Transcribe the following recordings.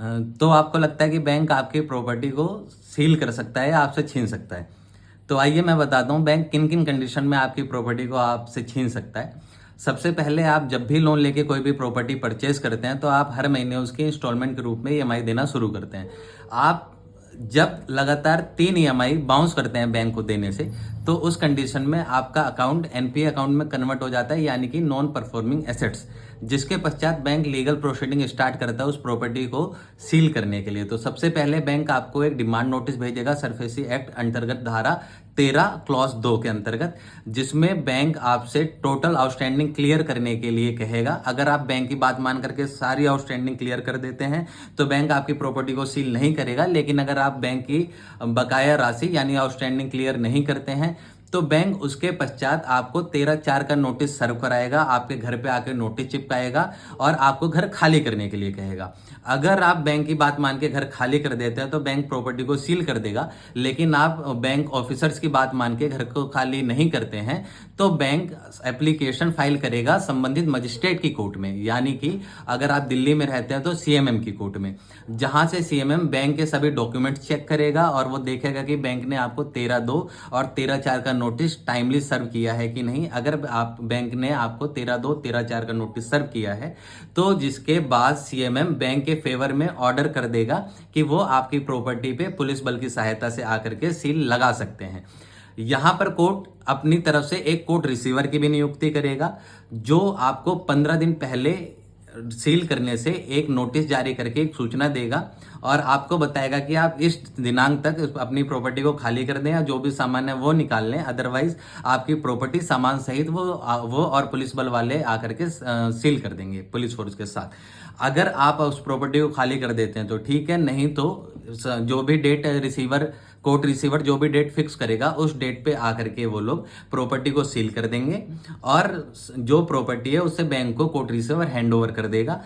तो आपको लगता है कि बैंक आपकी प्रॉपर्टी को सील कर सकता है या आपसे छीन सकता है। तो आइए मैं बताता हूँ बैंक किन किन कंडीशन में आपकी प्रॉपर्टी को आपसे छीन सकता है। सबसे पहले आप जब भी लोन लेके कोई भी प्रॉपर्टी परचेज करते हैं तो आप हर महीने उसकी इंस्टॉलमेंट के रूप में ईएमआई देना शुरू करते हैं। आप जब लगातार 3 ईएमआई बाउंस करते हैं बैंक को देने से, तो उस कंडीशन में आपका अकाउंट एनपीए अकाउंट में कन्वर्ट हो जाता है, यानी कि नॉन परफॉर्मिंग एसेट्स, जिसके पश्चात बैंक लीगल प्रोसीडिंग स्टार्ट करता है उस प्रॉपर्टी को सील करने के लिए। तो सबसे पहले बैंक आपको एक डिमांड नोटिस भेजेगा सरफेसी एक्ट अंतर्गत धारा 13 क्लॉज 2 के अंतर्गत, जिसमें बैंक आपसे टोटल आउटस्टैंडिंग क्लियर करने के लिए कहेगा। अगर आप बैंक की बात मान करके सारी आउटस्टैंडिंग क्लियर कर देते हैं तो बैंक आपकी प्रॉपर्टी को सील नहीं करेगा, लेकिन अगर आप बैंक की बकाया राशि यानी आउटस्टैंडिंग क्लियर नहीं करते हैं तो बैंक उसके पश्चात आपको 13/4 का नोटिस सर्व कराएगा, आपके घर पे आके नोटिस चिपकाएगा और आपको घर खाली करने के लिए कहेगा। अगर आप बैंक की बात मान के घर खाली कर देते हैं तो बैंक प्रॉपर्टी को सील कर देगा, लेकिन आप बैंक ऑफिसर्स की बात मान के घर को खाली नहीं करते हैं तो बैंक एप्लीकेशन फाइल करेगा संबंधित मजिस्ट्रेट की कोर्ट में, यानी कि अगर आप दिल्ली में रहते हैं तो सीएमएम की कोर्ट में, जहां से सीएमएम बैंक के सभी डॉक्यूमेंट चेक करेगा और वो देखेगा कि बैंक ने आपको 13/2 और 13/4 का नोटिस टाइमली सर्व किया है कि नहीं। अगर आप बैंक ने आपको 13/2 13/4 का नोटिस सर्व किया है तो जिसके बाद सीएमएम बैंक के फेवर में ऑर्डर कर देगा कि वो आपकी प्रॉपर्टी पे पुलिस बल की सहायता से आकर के सील लगा सकते हैं। यहां पर कोर्ट अपनी तरफ से एक कोर्ट रिसीवर की भी नियुक्ति करेगा, जो आपको 15 दिन पहले सील करने से एक नोटिस जारी करके एक सूचना देगा और आपको बताएगा कि आप इस दिनांक तक अपनी प्रॉपर्टी को खाली कर दें या जो भी सामान है वो निकाल लें, अदरवाइज आपकी प्रॉपर्टी सामान सहित वो और पुलिस बल वाले आकर के सील कर देंगे पुलिस फोर्स के साथ। अगर आप उस प्रॉपर्टी को खाली कर देते हैं तो ठीक है, नहीं तो जो भी डेट रिसीवर कोर्ट रिसीवर जो भी डेट फिक्स करेगा उस डेट पे आकर के वो लोग प्रॉपर्टी को सील कर देंगे और जो प्रॉपर्टी है उससे बैंक को कोर्ट रिसीवर हैंड ओवर कर देगा।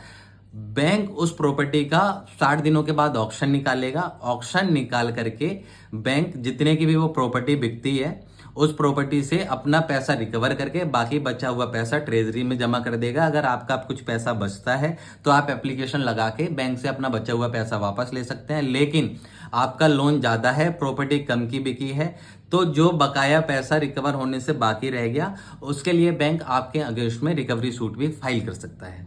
बैंक उस प्रॉपर्टी का 60 दिनों के बाद ऑक्शन निकालेगा। ऑक्शन निकाल करके बैंक जितने की भी वो प्रॉपर्टी बिकती है उस प्रॉपर्टी से अपना पैसा रिकवर करके बाकी बचा हुआ पैसा ट्रेजरी में जमा कर देगा। अगर आपका कुछ पैसा बचता है तो आप एप्लीकेशन लगा के बैंक से अपना बचा हुआ पैसा वापस ले सकते हैं, लेकिन आपका लोन ज्यादा है, प्रॉपर्टी कम की बिकी है, तो जो बकाया पैसा रिकवर होने से बाकी रह गया उसके लिए बैंक आपके अगेंस्ट में रिकवरी सूट भी फाइल कर सकता है।